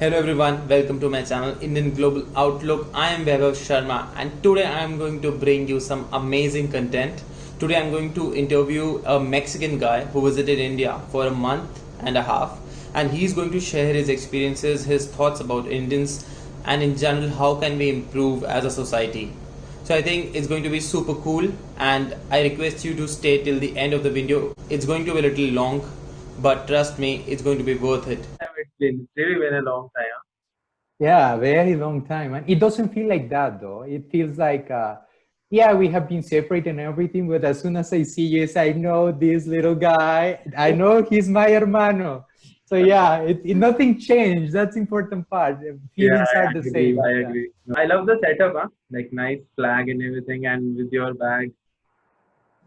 Hello everyone, welcome to my channel Indian Global Outlook. I am Vaibhav Sharma and today I am going to bring you some amazing content. Today I am going to interview a Mexican guy who visited India for a month and a half, and he's going to share his experiences, his thoughts about Indians, and in general how can we improve as a society. So I think it's going to be super cool, and I request you to stay till the end of the video. It's going to be a little long, but trust me, it's going to be worth it. It's really been a long time. Yeah, very long time. And it doesn't feel like that though. It feels like, yeah, we have been separated and everything, but as soon as I see you, yes, I know this little guy. I know he's my hermano. So yeah, nothing changed. That's the important part. Yeah, Feelings are I the agree. same. I Yeah. agree. I love the setup, huh? Like nice flag and everything, and with your bag.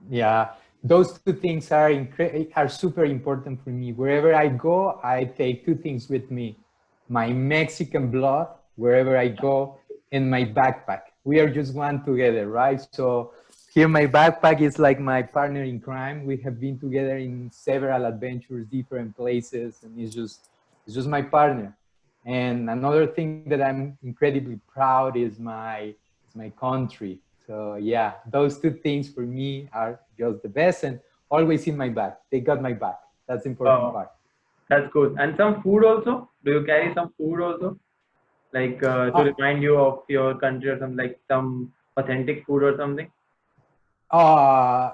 Yeah, those two things are super important for me. Wherever I go, I take two things with me: my Mexican blood, wherever I go, and my backpack. We are just one together, right? So here, my backpack is like my partner in crime. We have been together in several adventures, different places, and it's just my partner. And another thing that I'm incredibly proud is my country. So yeah, those two things for me are just the best and always in my back. They got my back. That's the important Oh, part. that's good. And some food also. Do you carry some food also, like to Uh, remind you of your country or something, like some authentic food or something? uh,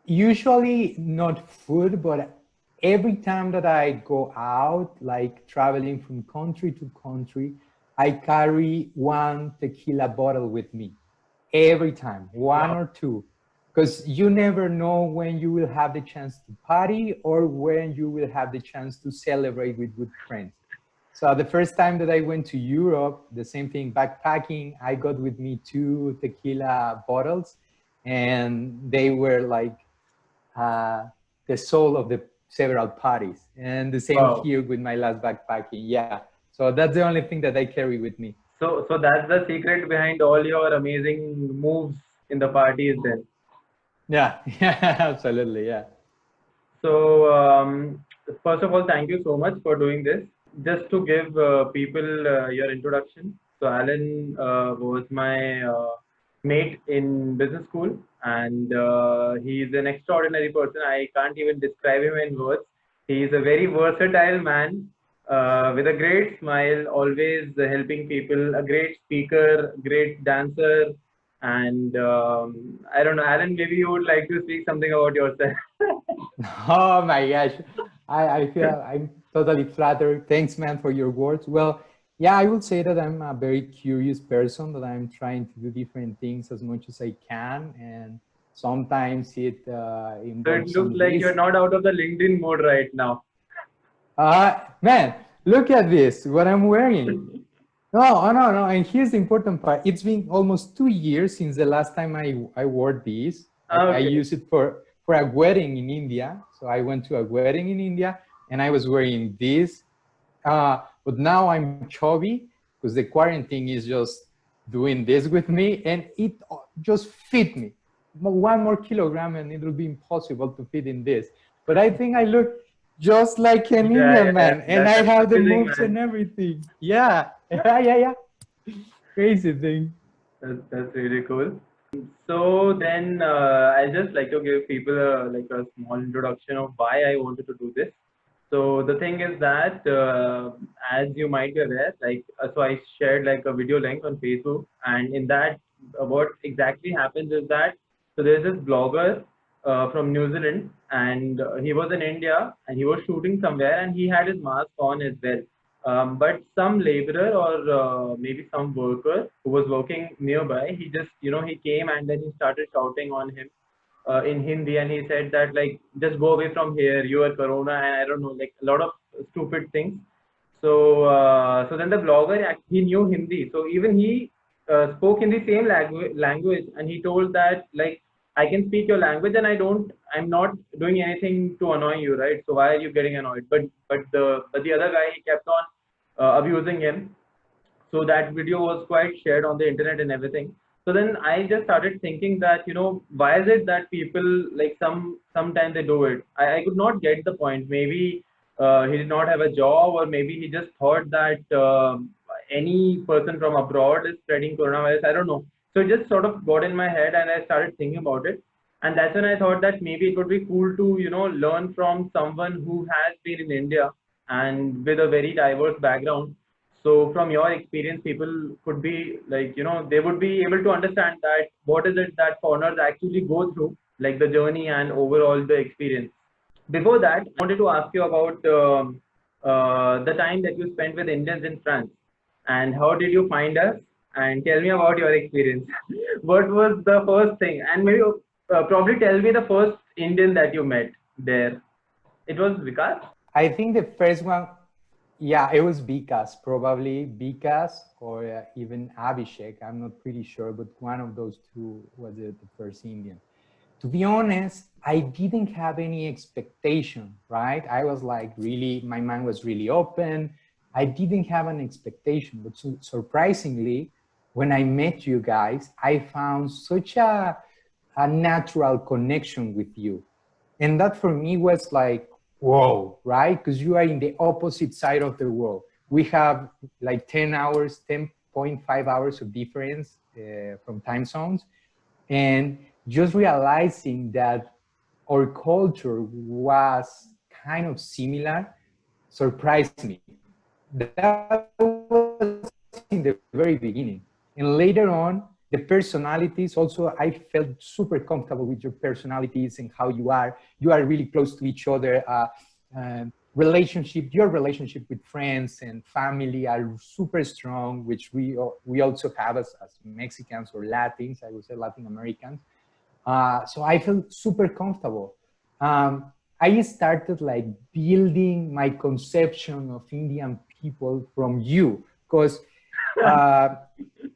Usually not food, but every time that I go out, like traveling from country to country, I carry one tequila bottle with me every time, one Wow. or two, because you never know when you will have the chance to party or when you will have the chance to celebrate with good friends. So the first time that I went to Europe, the same thing, backpacking, I got with me two tequila bottles, and they were like uh, the soul of the several parties. And the same Wow. here with my last backpacking. Yeah. So that's the only thing that I carry with me. So that's the secret behind all your amazing moves in the parties then. Yeah. Yeah. Absolutely. Yeah. So, first of all, thank you so much for doing this. Just to give people your introduction. So, Alan was my mate in business school, and he's an extraordinary person. I can't even describe him in words. He's a very versatile man with a great smile, always helping people, a great speaker, great dancer. And I don't know, Alan, maybe you would like to speak something about yourself. Oh my gosh. I feel I'm totally flattered. Thanks, man, for your words. Well, yeah, I would say that I'm a very curious person, that I'm trying to do different things as much as I can. And sometimes it So it involves looks some like you're risk. not out of the LinkedIn mode right now. Man, look at this, what I'm wearing. No, oh, no, no. And here's the important part. It's been almost 2 years since the last time I wore this. I Okay. used it for a wedding in India. So I went to a wedding in India and I was wearing this. But now I'm chubby because the quarantine is just doing this with me, and it just fit me. 1 more kilogram and it will be impossible to fit in this. But I think I look just like an Yeah, Indian yeah, man, and I that's have the amazing, moves man. and everything. Yeah, yeah, yeah, yeah. Crazy thing. That's really cool. So then, I just like to give people like a small introduction of why I wanted to do this. So the thing is that, as you might be aware, like so I shared like a video link on Facebook, and in that, what exactly happens is that so there's this blogger from New Zealand, and he was in India, and he was shooting somewhere, and he had his mask on as well. But some laborer or maybe some worker who was working nearby, he just, he came and then he started shouting on him in Hindi, and he said that like just go away from here, you are Corona, and I don't know, like a lot of stupid things. So then the blogger he knew Hindi, so even he spoke in the same language, and he told that like I can speak your language, and I'm not doing anything to annoy you, right? So why are you getting annoyed? But the other guy, he kept on abusing him. So that video was quite shared on the internet and everything. So then I just started thinking that, why is it that people like sometimes they do it? I could not get the point. Maybe he did not have a job, or maybe he just thought that any person from abroad is spreading coronavirus. I don't know. So it just sort of got in my head, and I started thinking about it. And that's when I thought that maybe it would be cool to, learn from someone who has been in India and with a very diverse background. So from your experience, people could be like, they would be able to understand that what is it that foreigners actually go through, like the journey and overall the experience. Before that, I wanted to ask you about the time that you spent with Indians in France, and how did you find us? And tell me about your experience. What was the first thing? And maybe probably tell me the first Indian that you met there. It was Vikas? I think the first one, yeah, it was Vikas, probably Vikas or even Abhishek. I'm not pretty sure, but one of those two was the first Indian. To be honest, I didn't have any expectation, right? I was like really, my mind was really open. I didn't have an expectation, but surprisingly, when I met you guys, I found such a natural connection with you. And that for me was like, whoa, right? Because you are in the opposite side of the world. We have like 10 hours, 10.5 hours of difference from time zones. And just realizing that our culture was kind of similar surprised me. That was in the very beginning. And later on, the personalities also, I felt super comfortable with your personalities and how you are. You are really close to each other. Your relationship with friends and family are super strong, which we also have as Mexicans or Latins, I would say Latin Americans. So I felt super comfortable. I started like building my conception of Indian people from you, because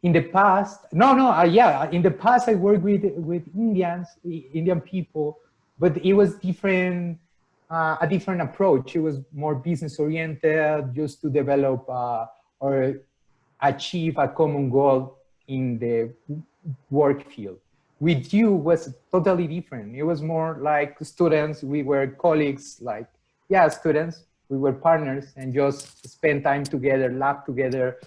in the past, in the past I worked with Indian people, but it was different, a different approach. It was more business oriented, just to develop or achieve a common goal in the work field. With you was totally different. It was more like students. We were colleagues, like, yeah, students. We were partners and just spend time together, laugh together,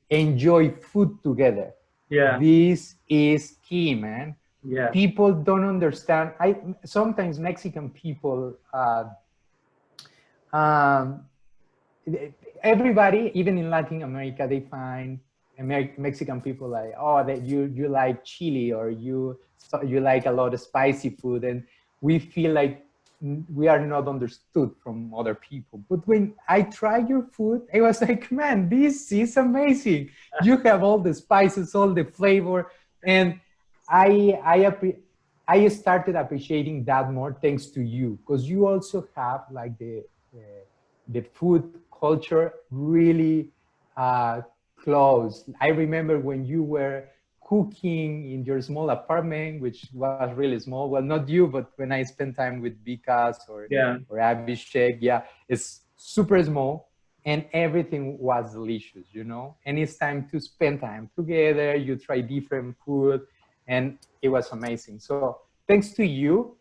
enjoy food together. Yeah. This is key, man. Yeah. People don't understand. Sometimes Mexican people, everybody, even in Latin America, they find Mexican people like, oh, that you like chili, or you like a lot of spicy food, and we feel like we are not understood from other people. But when I tried your food, I was like, man, this is amazing. You have all the spices, all the flavor, and I started appreciating that more thanks to you, because you also have like the food culture really close. I remember when you were cooking in your small apartment, which was really small. Well, not you, but when I spent time with Vikas or Abhishek, yeah, it's super small, and everything was delicious, And it's time to spend time together. You try different food, and it was amazing. So thanks to you,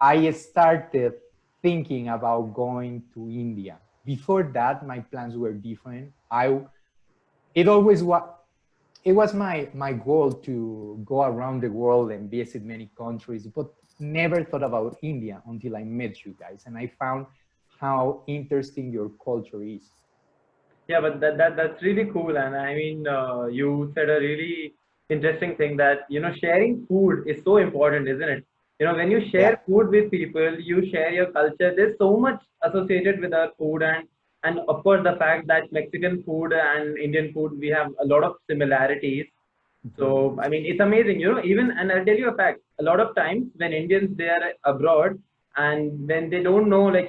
I started thinking about going to India. Before that, my plans were different. It was my goal to go around the world and visit many countries, but never thought about India until I met you guys, and I found how interesting your culture is. Yeah, but that's really cool. And I mean, you said a really interesting thing that, sharing food is so important, isn't it? When you share food with people, you share your culture. There's so much associated with our food, and of course the fact that Mexican food and Indian food, we have a lot of similarities. So I mean, it's amazing, even, and I'll tell you a fact. A lot of times when Indians, they are abroad, and when they don't know, like,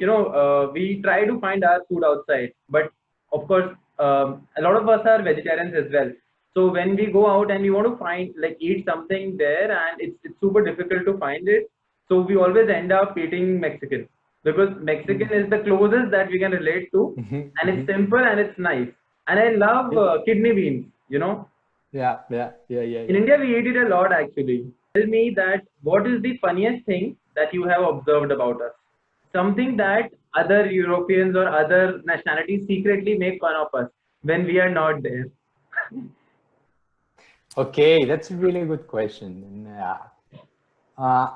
we try to find our food outside, but of course, a lot of us are vegetarians as well. So when we go out and we want to find, like, eat something there, and it's super difficult to find it, so we always end up eating Mexican, because Mexican is the closest that we can relate to, and it's simple and it's nice. And I love kidney beans, Yeah. In India, we eat it a lot, actually. Tell me that what is the funniest thing that you have observed about us? Something that other Europeans or other nationalities secretly make fun of us when we are not there? Okay, that's a really good question. And,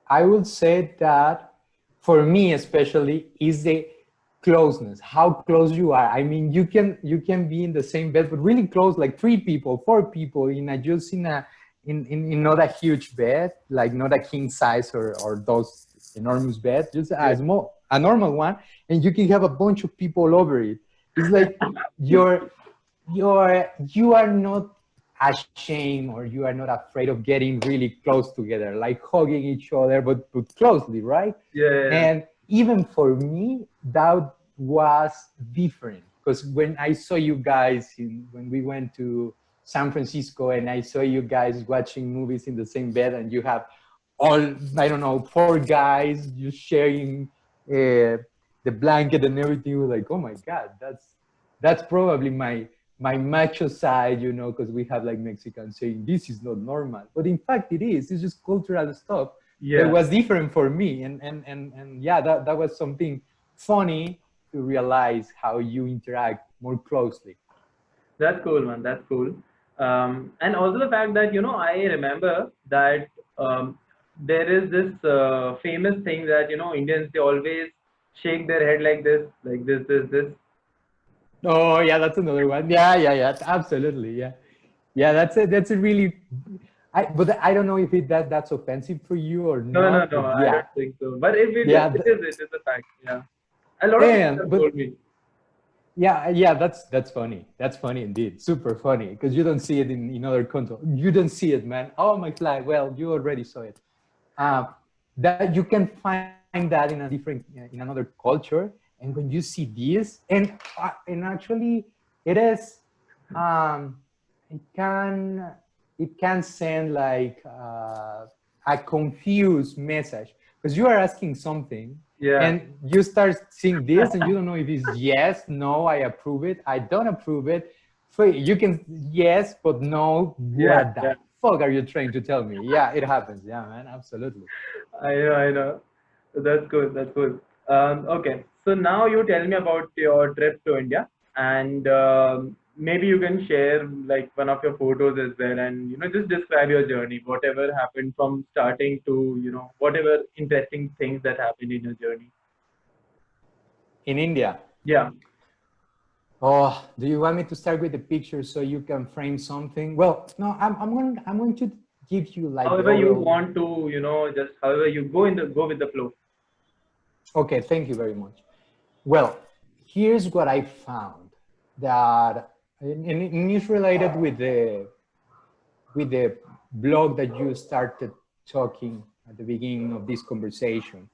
I will say that for me especially is the closeness, how close you are. I mean, you can be in the same bed, but really close, like 3 people, 4 people in a just in not a huge bed, like not a king size or those enormous bed, just Yeah. a normal one, and you can have a bunch of people over it. It's like you're you are not ashamed or you are not afraid of getting really close together, like hugging each other, but closely, right? Yeah. And even for me, that was different because when I saw you guys when we went to San Francisco and I saw you guys watching movies in the same bed and you have all, I don't know, 4 guys just sharing the blanket and everything, was like, oh my God, that's probably my macho side, because we have like Mexicans saying this is not normal, but in fact it is. It's just cultural stuff that Yeah. was different for me, and yeah, that was something funny to realize how you interact more closely. That's cool, man. That's cool. And also the fact that, I remember that there is this famous thing that, Indians, they always shake their head like this. Oh yeah, that's another one. Yeah, absolutely. Yeah, that's a really, but I don't know if that's offensive for you or No, no, not, no, but I yeah. don't think so. But if it is, Yeah, it is a fact. Yeah. A lot of people and have but told me. yeah, that's funny. That's funny indeed. Super funny because you don't see it in other countries. You don't see it, man. Oh my flag. Well, you already saw it. Uh, that you can find that in another culture, and when you see this, and actually, it is, um, it can it can send like a confused message because you are asking something Yeah. and you start seeing this and you don't know if it's yes, no, I approve it, I don't approve it. So you can yes, but no, Yeah. what Yeah. the fuck are you trying to tell me? Yeah, it happens. Yeah, man, absolutely. I know. I know. So that's good. That's good. Okay. So now you tell me about your trip to India, and maybe you can share like one of your photos as well, and just describe your journey, whatever happened from starting to whatever interesting things that happened in your journey. In India. Yeah. Oh, do you want me to start with the picture so you can frame something? Well, no, I'm going to give you like the However you overall. want to, just however you go with the flow. Okay, thank you very much. Well, here's what I found that, and it's related with the blog that you started talking at the beginning of this conversation.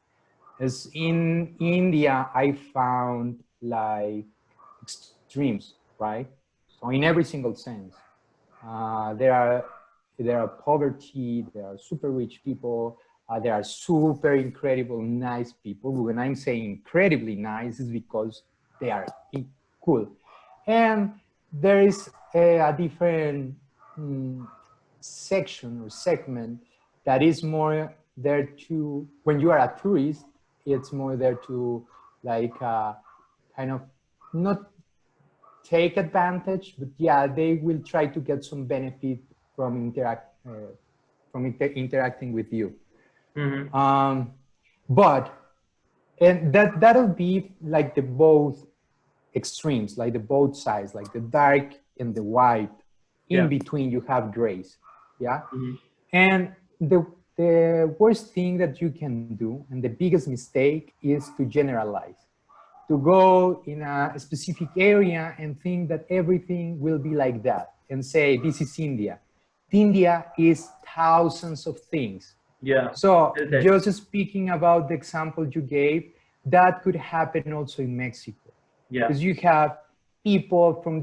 As in India, I found like extremes, right? So in every single sense, uh, there are there are poverty, there are super rich people, there are super incredible nice people. When I'm saying incredibly nice, is because they are cool, and there is a different mm, section or segment that is more there to, when you are a tourist, it's more there to like kind of not take advantage, but yeah, they will try to get some benefit from interacting with you. Mm-hmm. Um, but and that'll be like the both extremes, like the both sides, like the dark and the white. In Yeah. between, you have grace. Yeah, Mm-hmm. and the worst thing that you can do, and the biggest mistake, is to generalize, to go in a specific area and think that everything will be like that and say, this is India. India is thousands of things. Yeah. So Well said. just speaking about the example you gave, that could happen also in Mexico, Yeah. because you have people from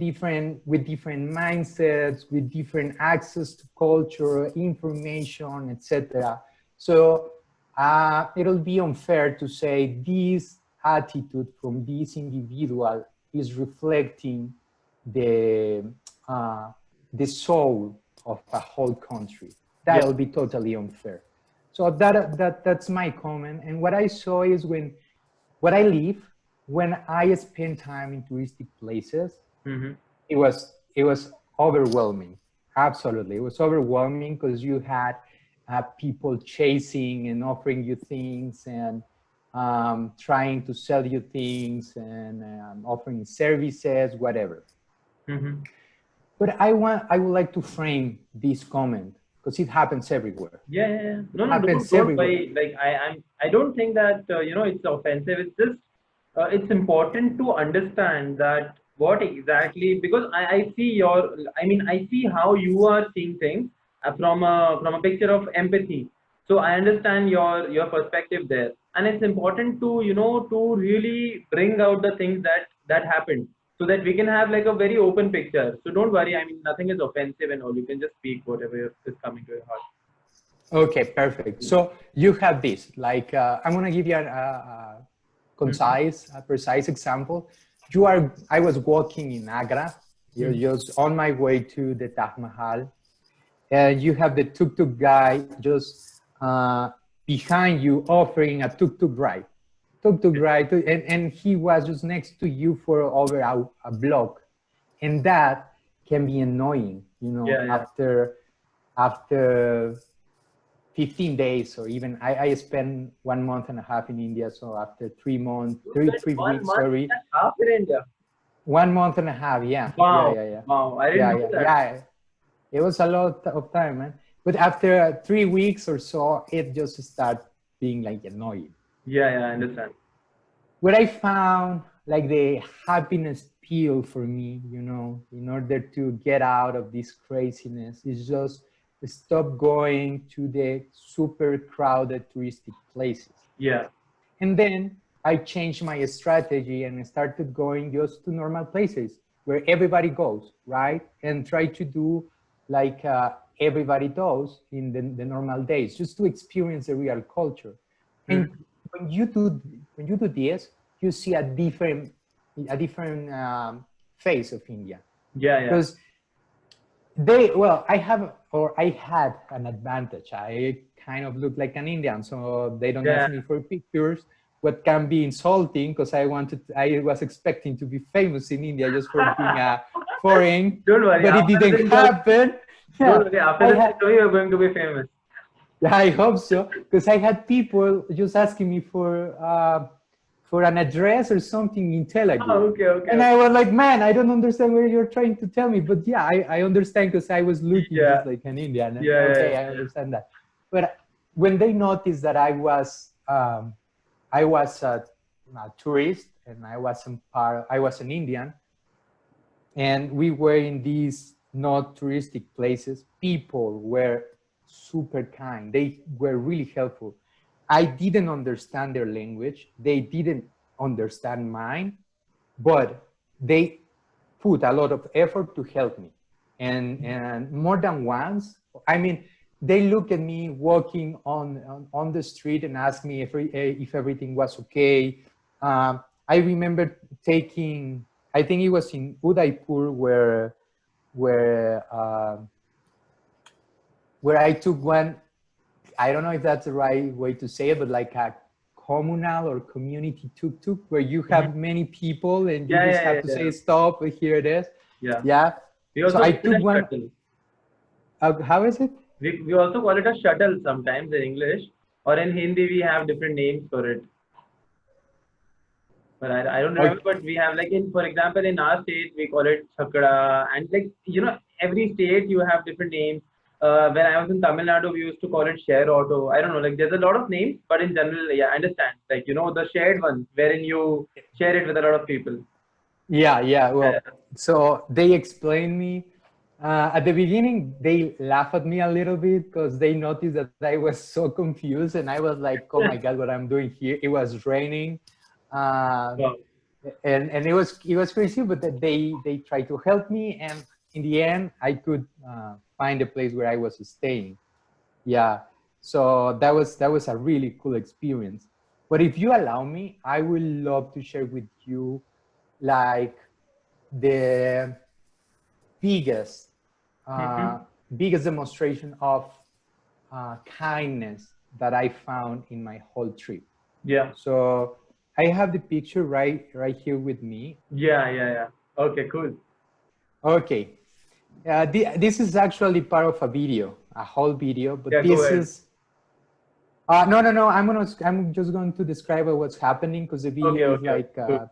with different mindsets, with different access to culture, information, etc. So it'll be unfair to say this attitude from this individual is reflecting the uh, the soul of a whole country. Yeah. That'll be totally unfair. So that's my comment. And what I saw is what I live, when I spend time in touristic places, Mm-hmm. it was overwhelming. Absolutely, it was overwhelming because you had people chasing and offering you things and trying to sell you things and offering services, whatever. Mm-hmm. But I would like to frame this comment because it happens everywhere. Yeah, yeah, yeah. It No, no, happens don't everywhere. worry. Like I don't think that it's offensive. It's just it's important to understand that what exactly, because I see I see how you are seeing things from a picture of empathy. So I understand your perspective there, and it's important to to really bring out the things that happened, so that we can have like a very open picture. So don't worry. I mean, nothing is offensive and all. You can just speak whatever is coming to your heart. Okay, perfect. So you have this, like, I'm gonna give you a precise example. I was walking in Agra, you're just on my way to the Taj Mahal, and you have the tuk-tuk guy just behind you offering a tuk-tuk ride, and he was just next to you for over a block. And that can be annoying, Yeah, yeah. after 15 days, or even I spent 1 month and a half in India. So after 3 months, You three, spent three one weeks, month sorry, and a half in India. 1 month and a half. Yeah, yeah, Wow, yeah, yeah, wow. I didn't yeah, know yeah, that. yeah. It was a lot of time, man. But after 3 weeks or so, it just started being like annoying. Yeah, yeah, I understand. What I found, like the happiness pill for me, in order to get out of this craziness, is just stop going to the super crowded touristic places. Yeah. And then I changed my strategy and started going just to normal places where everybody goes, right? And try to do like everybody does in the normal days, just to experience the real culture. And Mhm. when you do this, you see a different face of India, Yeah, yeah. because I had an advantage. I kind of look like an Indian, so they don't Yeah. ask me for pictures, what can be insulting, because I was expecting to be famous in India just for being a foreign, Don't worry. but it After didn't this interview, happen. don't Yeah, worry. After I this had, interview, you're going to be famous. yeah, I hope so, because I had people just asking me for an address or something in Telugu. Oh, okay, okay, And okay. I was like, man, I don't understand what you're trying to tell me. But yeah, I understand, because I was looking Yeah, just like an Indian. And yeah, yeah, okay, I yeah. understand that. But when they noticed that I was a tourist, and I was an Indian, and we were in these not touristic places, people were super kind. They were really helpful. I didn't understand their language. They didn't understand mine, but they put a lot of effort to help me. And more than once, I mean, they look at me walking on the street and ask me if everything was okay. I remember taking, I think it was in Udaipur, where where I took one. I don't know if that's the right way to say it, but like a communal or community tuk-tuk, where you Mhm. have many people and you Yeah, just yeah, have yeah, to yeah. say stop. Here it is. Yeah. Yeah. We So also I call it took a one. shuttle. How is it? We also call it a shuttle sometimes in English, or in Hindi we have different names for it. But I don't remember. Okay. But we have, like, in, for example, in our state we call it chakra, and like every state you have different names. When I was in Tamil Nadu, we used to call it share auto. I don't know, like there's a lot of names, but in general, yeah, I understand. Like the shared ones wherein you share it with a lot of people. Yeah, yeah. Yeah. Well, so they explained me. At the beginning, they laughed at me a little bit because they noticed that I was so confused, and I was like, "Oh my God, what I'm doing here?" It was raining, uh, Wow. and it was crazy. But that they tried to help me, and in the end, I could find a place where I was staying. Yeah, so that was a really cool experience. But if you allow me, I would love to share with you, like, the biggest Mhm. biggest demonstration of kindness that I found in my whole trip. Yeah. So I have the picture right here with me. Yeah. Yeah. Yeah. Okay. Cool. Okay, this is actually part of a video, a whole video, but Yeah. Go this ahead. is no. I'm just going to describe what's happening because the Okay. video is Okay. Okay. like Cool.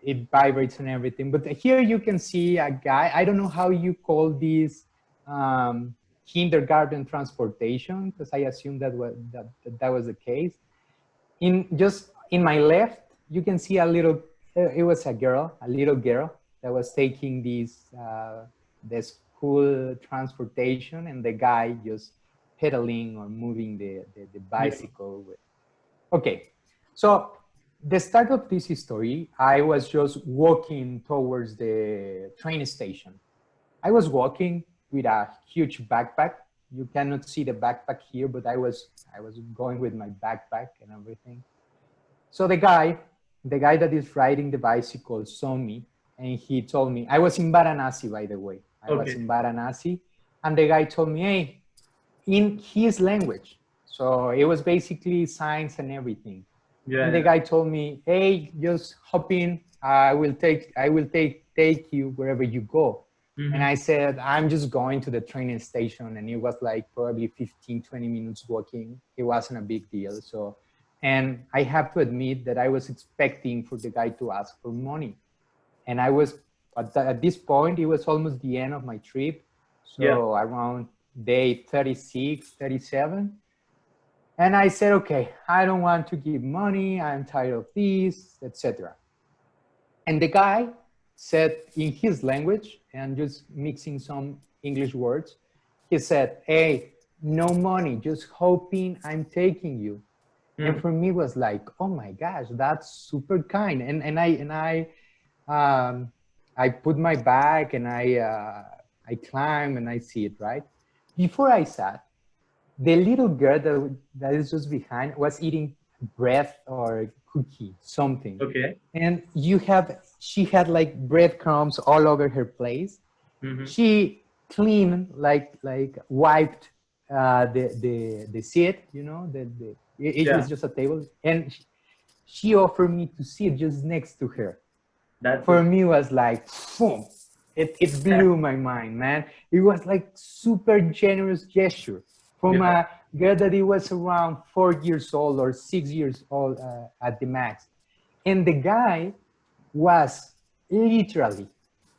it vibrates and everything. But here you can see a guy. I don't know how you call this um, kindergarten transportation because I assume that was the case. In my left, you can see a little. It was a little girl that was taking the school transportation, and the guy just pedaling or moving the Yeah. bicycle with. Okay, so the start of this story, I was just walking towards the train station. I was walking with a huge backpack. You cannot see the backpack here, but I was going with my backpack and everything. So the guy that is riding the bicycle saw me and he told me, I was in Varanasi, by the way. I was Okay. in Varanasi. And the guy told me, hey, in his language. So it was basically signs and everything. Yeah. And the Yeah. guy told me, hey, just hop in. I will take you wherever you go. And Mm-hmm. I said, I'm just going to the training station. And it was like probably 15, 20 minutes walking. It wasn't a big deal. So, and I have to admit that I was expecting for the guy to ask for money. And I was, at this point, it was almost the end of my trip. Yeah. So around day 36, 37. And I said, okay, I don't want to give money. I'm tired of this, etc. And the guy said in his language and just mixing some English words, he said, hey, no money, just hoping I'm taking you. And Mm. for me was like, oh my gosh, that's super kind. And I put my bag and I climb and I see it, right? Before I sat, the little girl that is just behind was eating bread or cookie, something. Okay. And she had like breadcrumbs all over her place. Mm-hmm. She cleaned, like wiped the seat, Yeah. it's just a table. And she offered me to sit just next to her. That's For so. me was like, boom, it blew my mind, man. It was like super generous gesture from Yeah. a girl that it was around 4 years old or 6 years old at the max. And the guy was literally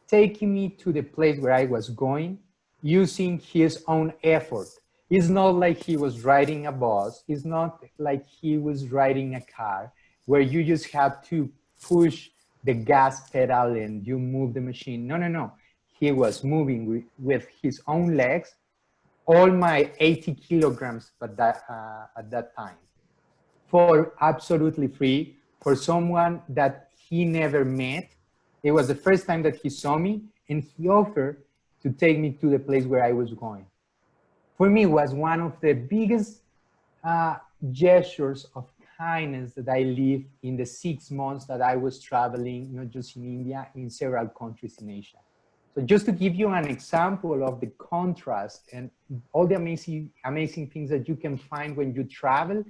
taking me to the place where I was going using his own effort. It's not like he was riding a bus. It's not like he was riding a car where you just have to push the gas pedal and you move the machine. No, no, no. He was moving with his own legs, all my 80 kilograms at that time, for absolutely free, for someone that he never met. It was the first time that he saw me, and he offered to take me to the place where I was going. For me, it was one of the biggest uh, gestures of kindness that I lived in the 6 months that I was traveling, not just in India, in several countries in Asia. So just to give you an example of the contrast and all the amazing things that you can find when you travel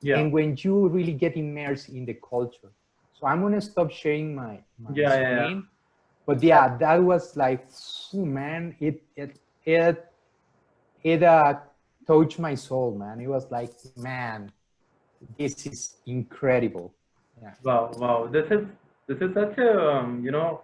Yeah. and when you really get immersed in the culture. So I'm gonna stop sharing my Yeah. Yeah. Yeah. screen. But yeah, that was like, oh man, it it touched my soul, man. It was like, man, this is incredible. Yeah. Wow. Wow. This is such a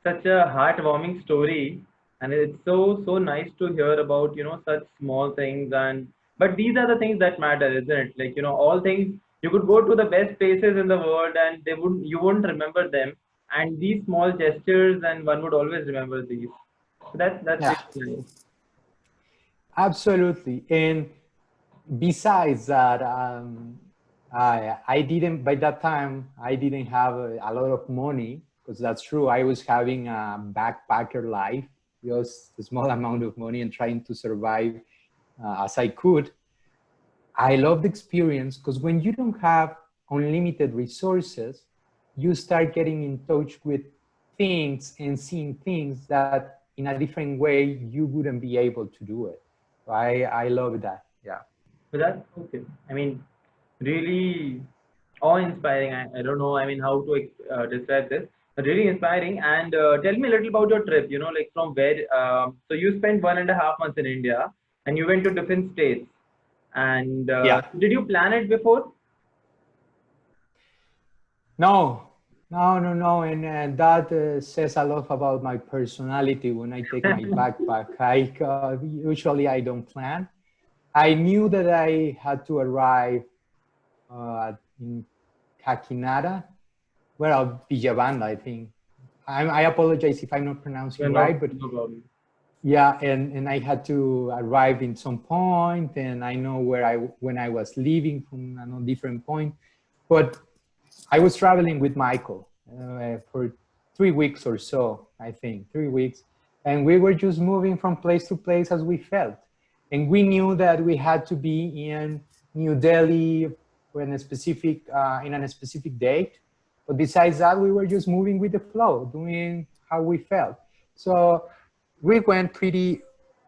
such a heartwarming story, and it's so nice to hear about such small things. And but these are the things that matter, isn't it? Like all things, you could go to the best places in the world and they wouldn't you wouldn't remember them, and these small gestures, and one would always remember these. So that's Yeah, really nice. absolutely. And besides that, I didn't, by that time, I didn't have a lot of money because that's true. I was having a backpacker life, just a small amount of money and trying to survive as I could. I love the experience because when you don't have unlimited resources, you start getting in touch with things and seeing things that in a different way you wouldn't be able to do it. So I love that. Yeah. But that's okay. I mean, really awe-inspiring. I don't know, I mean, how to describe this, but really inspiring. And tell me a little about your trip, like from where, so you spent 1.5 months in India and you went to different states. And Yeah. did you plan it before? No, no. And that says a lot about my personality when I take my backpack. Usually I don't plan. I knew that I had to arrive in Kakinada, well, Villabanda, I think. I apologize if I'm not Yeah, pronouncing no, right, but no problem. yeah, and I had to arrive in some point, and I know when I was leaving from a different point, but I was traveling with Michael for 3 weeks or so, I think, 3 weeks. And we were just moving from place to place as we felt. And we knew that we had to be in New Delhi in a specific date. But besides that, we were just moving with the flow, doing how we felt. So we went we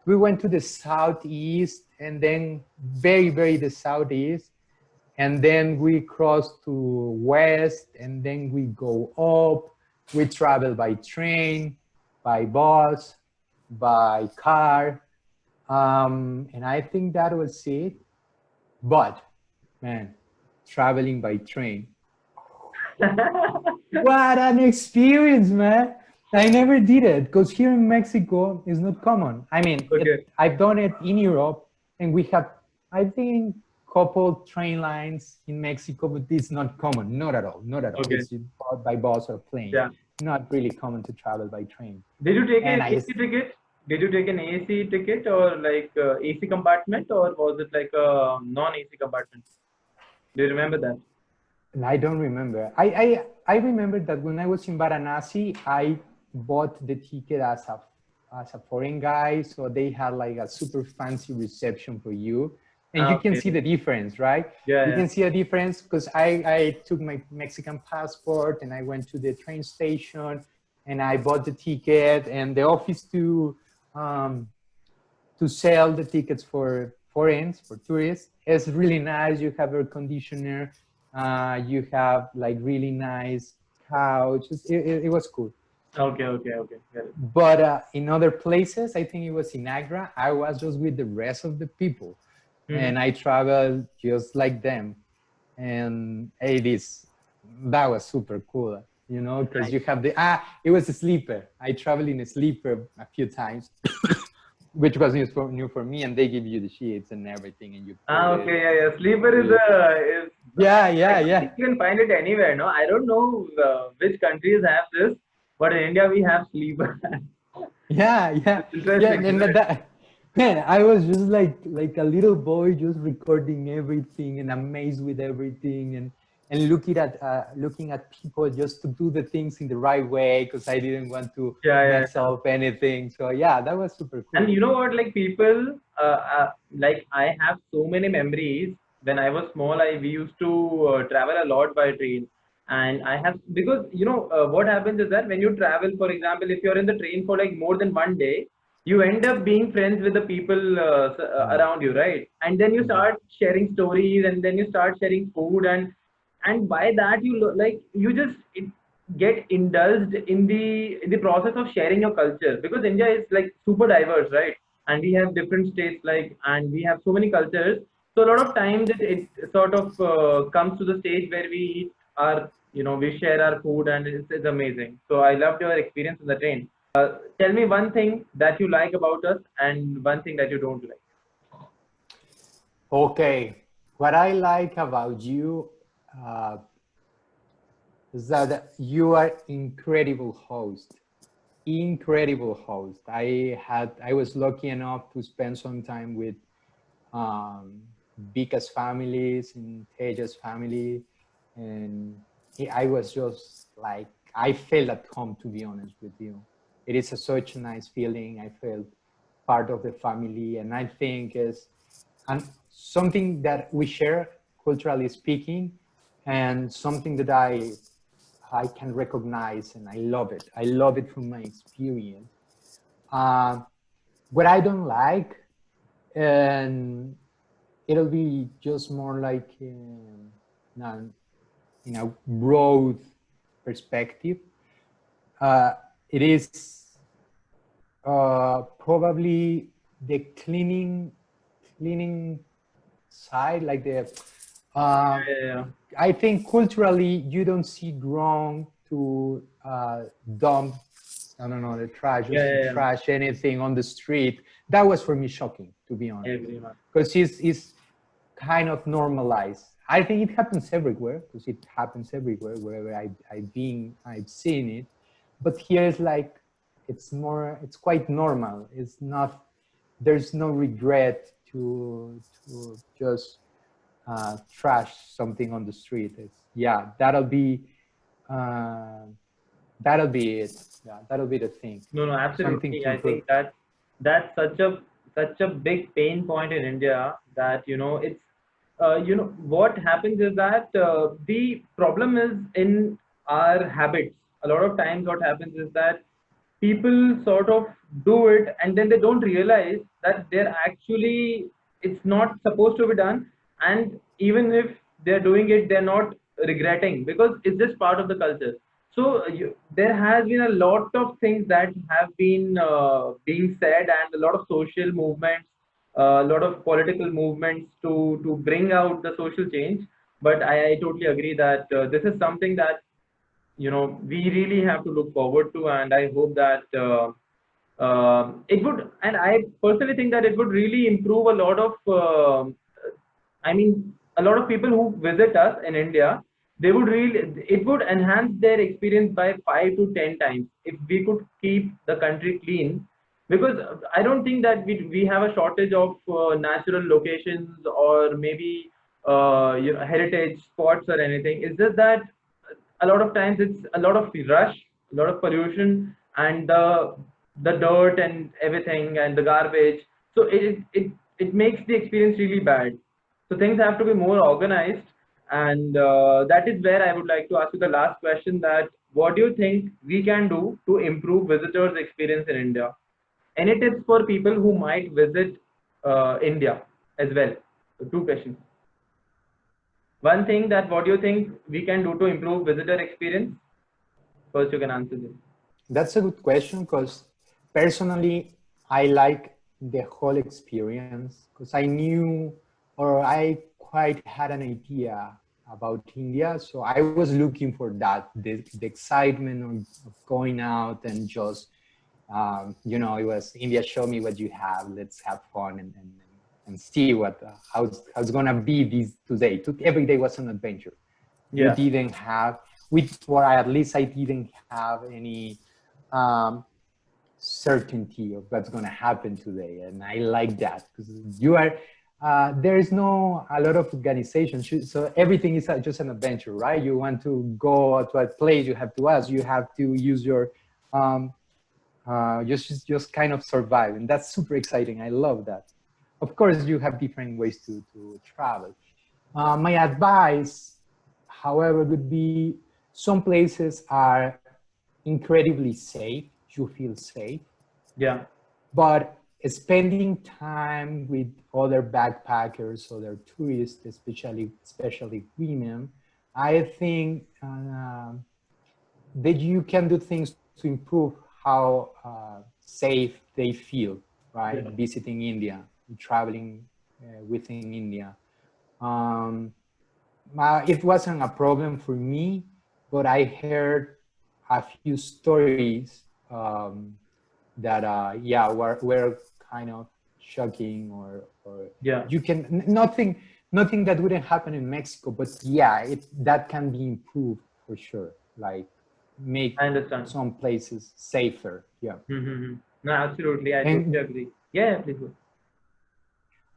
went to the southeast and then very the southeast, and then we cross to west, and then we go up. We travel by train, by bus, by car, and I think that was it. But man, traveling by train, what an experience, man. I never did it because here in Mexico it's not common. I mean, Okay. I've done it in Europe, and we have, I think, couple train lines in Mexico, but it's not common. Not at all. Not at all. Okay. It's by bus or plane. Yeah. Not really common to travel by train. Did you take an And I, AC ticket? Did you take an AC ticket or like AC compartment, or was it like a non-AC compartment? Do you remember that? I don't remember. I remember that when I was in Varanasi, I bought the ticket as a foreign guy, so they had like a super fancy reception for you, and you can Okay. see the difference, right? Yeah, You yeah. can see a difference because I took my Mexican passport and I went to the train station and I bought the ticket, and the office to sell the tickets for foreigners, for tourists. It's really nice. You have air conditioner. You have like really nice couches. It was cool. Okay, okay, okay. Got it. But in other places, I think it was in Agra, I was just with the rest of the people. Mhm. And I traveled just like them. And that was super cool, because you have it was a sleeper. I traveled in a sleeper a few times, which was new for me, and they give you the sheets and everything, and you put it. Okay, yeah, yeah. Sleeper is Yeah, I yeah, don't yeah. think you can find it anywhere. No, I don't know which countries have this, but in India we have sleeper. Yeah, yeah, It's yeah, interesting, and isn't it? man, I was just like a little boy, just recording everything and amazed with everything, and looking at people just to do the things in the right way because I didn't want to Yeah, yeah, mess yeah. up anything. So yeah, that was super And cool. you know what? Like people, like I have so many memories. When I was small, we used to travel a lot by train, and I have because what happens is that when you travel, for example, if you're in the train for like more than one day, you end up being friends with the people Yeah, around you, right? And then you yeah, start sharing stories, and then you start sharing food, and by that like you just get indulged in the process of sharing your culture, because India is like super diverse, right? And we have different states, like, and we have so many cultures. So a lot of times it sort of comes to the stage where we eat our we share our food, and it's amazing. So I loved your experience in the train. Tell me one thing that you like about us and one thing that you don't like. okay. What I like about you uh, is that you are incredible host. Incredible host. I was lucky enough to spend some time with um, Vika's families and Teja's family, and I was just like I felt at home, to be honest with you. It is such a nice feeling. I felt part of the family, and I think is and something that we share culturally speaking, and something that I can recognize, and I love it. I love it from my experience. Uh, what I don't like, and it'll be just more like in a broad perspective. It is probably the cleaning side, like the Yeah. I think culturally you don't see wrong to dump, I don't know, the trash, just to Yeah. trash anything on the street. That was for me shocking, to be I honest, agree, man. because it's kind of normalized. I think it happens everywhere, because it happens everywhere wherever I've been, I've seen it. But here it's like it's quite normal. It's not, there's no regret to just trash something on the street. It's, yeah, uh, that'll be it. Yeah, that'll be the thing. No, Something absolutely. to I improve. think that's such a big pain point in India that it's what happens is that the problem is in our habits. A lot of times, what happens is that people sort of do it and then they don't realize that they're actually it's not supposed to be done, and even if they're doing it, they're not regretting because it's just part of the culture. So there has been a lot of things that have been being said, and a lot of social movements, a lot of political movements to bring out the social change. But I totally agree that this is something that we really have to look forward to, and I hope that it would, and I personally think that it would really improve a lot of I mean, a lot of people who visit us in India, they would really, it would enhance their experience by 5 to 10 times if we could keep the country clean. Because I don't think that we have a shortage of natural locations or maybe heritage spots or anything. It's just that a lot of times it's a lot of rush, a lot of pollution, and the dirt and everything and the garbage. So it makes the experience really bad. So things have to be more organized, and that is where I would like to ask you the last question: that what do you think we can do to improve visitors' experience in India? Any tips for people who might visit India as well? So two questions. One thing, that what do you think we can do to improve visitor experience? First, you can answer this. That's a good question, because personally, I like the whole experience, because I knew, or I quite had an idea about India. So I was looking for that, the excitement of going out and just, it was India, show me what you have, let's have fun and see what, how's gonna be this today. Every day was an adventure. Yeah. We didn't have, or at least I didn't have any certainty of what's going to happen today, and I like that, because there is no a lot of organization, so everything is just an adventure, right? You want to go to a place, you have to ask, you have to use your just kind of survive, and that's super exciting. I love that. Of course, you have different ways to travel. My advice, however, would be some places are incredibly safe. You feel safe. Yeah. But spending time with other backpackers, other tourists, especially women, I think that you can do things to improve how safe they feel, right? Yeah. Visiting India, traveling within India. It wasn't a problem for me, but I heard a few stories that, were kind of shocking, or Yeah. you can, nothing that wouldn't happen in Mexico, but yeah, that can be improved for sure. Like make I understand. some places safer. Yeah. Mm-hmm. No, absolutely. I totally And agree. Yeah, please go.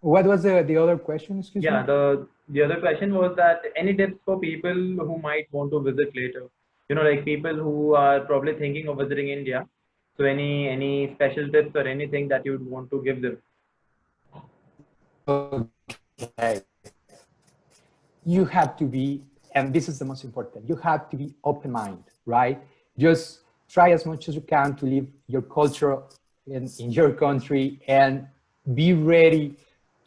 what was the other question? Excuse Yeah, me. the other question was that any tips for people who might want to visit later? Like people who are probably thinking of visiting India. So any special tips or anything that you would want to give them? Okay. You have to be, and this is the most important, you have to be open-minded, right? Just try as much as you can to live your culture in your country, and be ready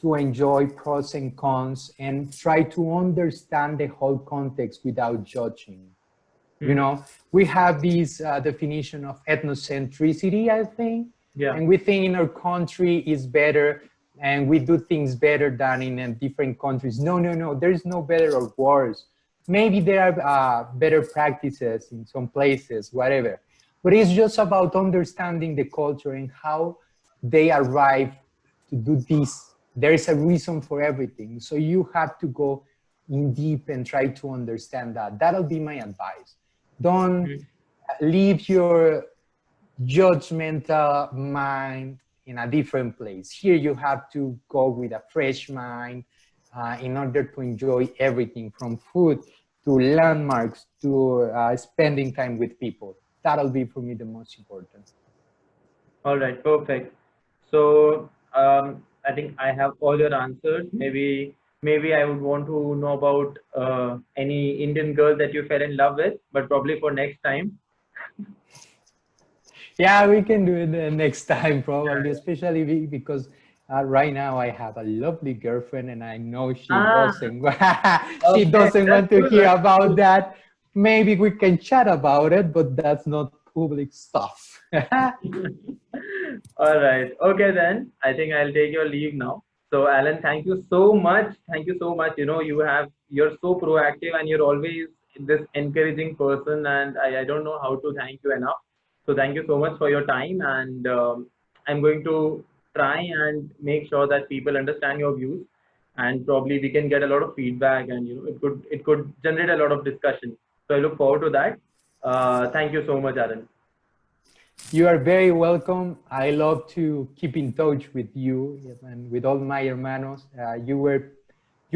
to enjoy pros and cons and try to understand the whole context without judging. You know, we have this definition of ethnocentricity, I think, Yeah. and we think in our country is better and we do things better than in different countries. No, no, no, there's no better or worse. Maybe there are better practices in some places, whatever. But it's just about understanding the culture and how they arrive to do this. There is a reason for everything. So you have to go in deep and try to understand that. That'll be my advice. Don't leave your judgmental mind in a different place. Here you have to go with a fresh mind in order to enjoy everything from food to landmarks to spending time with people. That'll be for me the most important. All right, perfect. So I think I have all your answers. Maybe I would want to know about any Indian girl that you fell in love with, but probably for next time. Yeah, we can do it next time, probably, especially because right now I have a lovely girlfriend and I know she doesn't she Okay, doesn't that's want to good, hear that's about good. that. Maybe we can chat about it, but that's not public stuff. All right. Okay, then I think I'll take your leave now. So, Alan, thank you so much. Thank you so much. You know, you're so proactive and you're always this encouraging person, and I don't know how to thank you enough. So, thank you so much for your time, and I'm going to try and make sure that people understand your views, and probably we can get a lot of feedback, and you know, it could generate a lot of discussion. So, I look forward to that. Thank you so much, Alan. You are very welcome. I love to keep in touch with you and with all my hermanos. You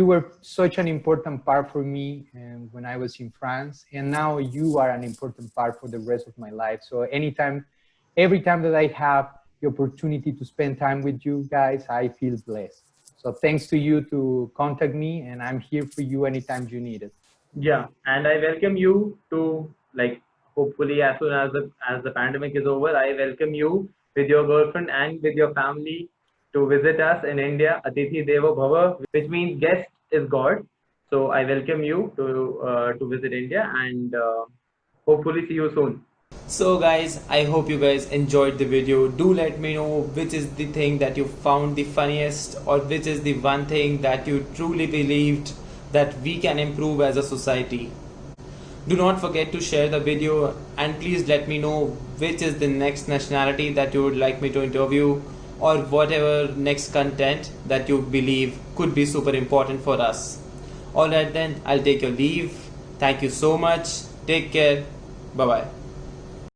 were such an important part for me when I was in France, and now you are an important part for the rest of my life. So every time that I have the opportunity to spend time with you guys, I feel blessed. So thanks to you to contact me, and I'm here for you anytime you need it. Yeah, and I welcome you to, like, hopefully as soon as the pandemic is over, I welcome you with your girlfriend and with your family to visit us in India. Atithi Devo Bhava, which means guest is God. So I welcome you to visit India, and hopefully see you soon. So guys, I hope you guys enjoyed the video. Do let me know which is the thing that you found the funniest, or which is the one thing that you truly believed that we can improve as a society. Do not forget to share the video, and please let me know which is the next nationality that you would like me to interview, or whatever next content that you believe could be super important for us. Alright then, I'll take your leave. Thank you so much. Take care. Bye bye.